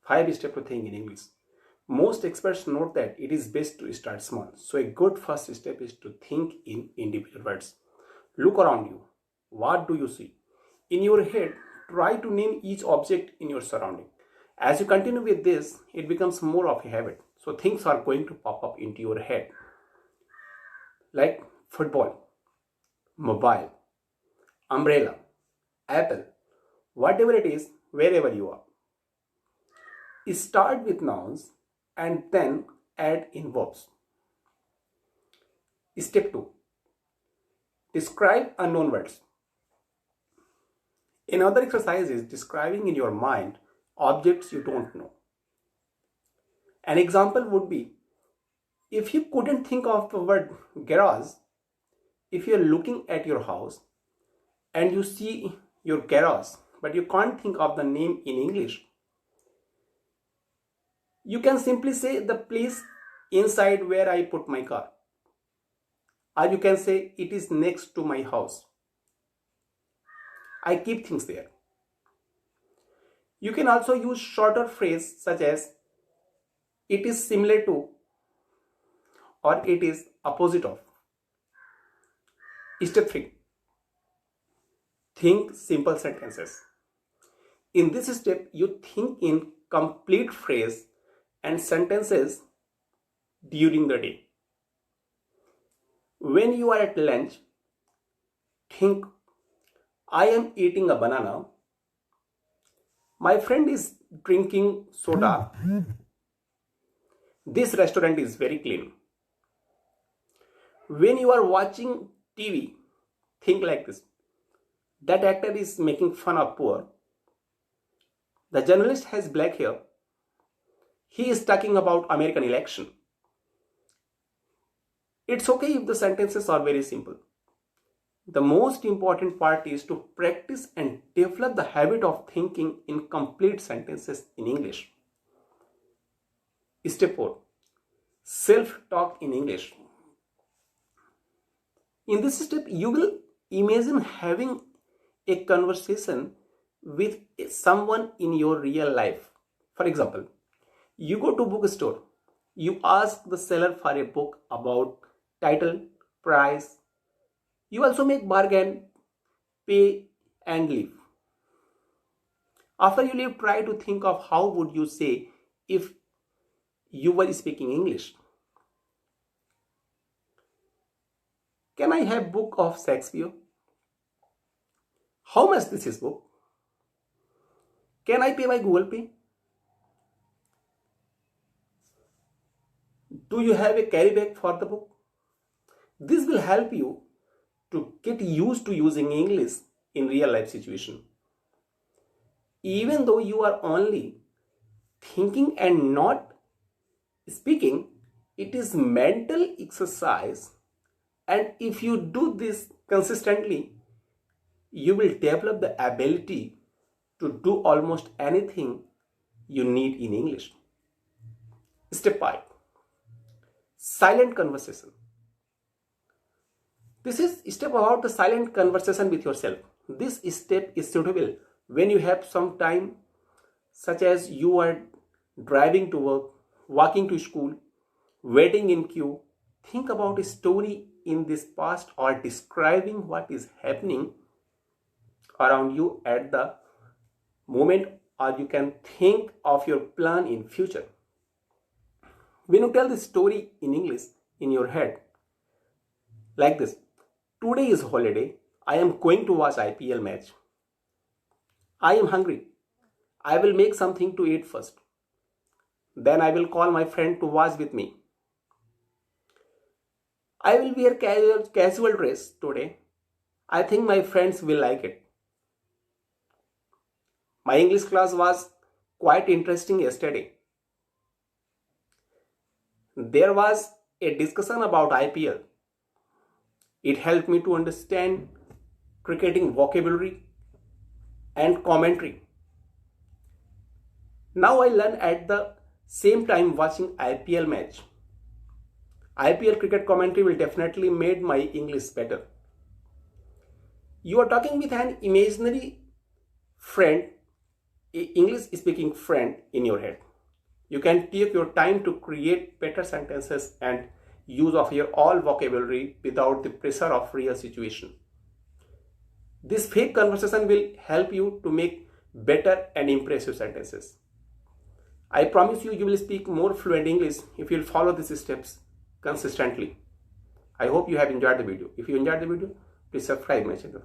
5 steps to think in English. Most experts note that it is best to start small. So a good first step is to think in individual words. Look around you. What do you see? In your head, try to name each object in your surrounding. As you continue with this, it becomes more of a habit. So things are going to pop up into your head. Like football, mobile, umbrella, apple, whatever it is, wherever you are. Start with nouns and then add in verbs. Step 2. Describe unknown words. Another exercise is describing in your mind objects you don't know. An example would be, if you couldn't think of the word garage, if you're looking at your house and you see your garage, but you can't think of the name in English, you can simply say the place inside where I put my car. Or you can say it is next to my house. I keep things there. You can also use shorter phrases such as it is similar to or it is opposite of. Step 3. Think simple sentences. In this step, you think in complete phrase and sentences during the day. When you are at lunch, think, I am eating a banana. My friend is drinking soda. This restaurant is very clean. When you are watching TV, think like this. That actor is making fun of poor. The journalist has black hair. He is talking about American election. It's okay if the sentences are very simple. The most important part is to practice and develop the habit of thinking in complete sentences in English. Step 4. Self-talk in English. In this step, you will imagine having a conversation with someone in your real life. For example, you go to bookstore. You ask the seller for a book about title, price. You also make bargain, pay and leave. After you leave, try to think of how would you say if you were speaking English. Can I have book of Shakespeare? How much this is book? Can I pay by Google Pay? Do you have a carry bag for the book? This will help you to get used to using English in real life situation. Even though you are only thinking and not speaking, it is mental exercise, and if you do this consistently, you will develop the ability to do almost anything you need in English. Step 5. Silent conversation. This is a step about the silent conversation with yourself. This step is suitable when you have some time, such as you are driving to work, walking to school, waiting in queue. Think about a story in this past or describing what is happening around you at the moment, or you can think of your plan in future. When you tell the story in English in your head, like this, today is holiday, I am going to watch IPL match. I am hungry. I will make something to eat first. Then I will call my friend to watch with me. I will wear casual dress today. I think my friends will like it. My English class was quite interesting yesterday. There was a discussion about IPL. It helped me to understand cricketing vocabulary and commentary. Now I learn at the same time watching IPL match. IPL cricket commentary will definitely make my English better. You are talking with an imaginary friend English speaking friend in your head. You can take your time to create better sentences and use of your all vocabulary without the pressure of real situation. This fake conversation will help you to make better and impressive sentences. I promise you, you will speak more fluent English if you will follow these steps consistently. I hope you have enjoyed the video. If you enjoyed the video, please subscribe my channel.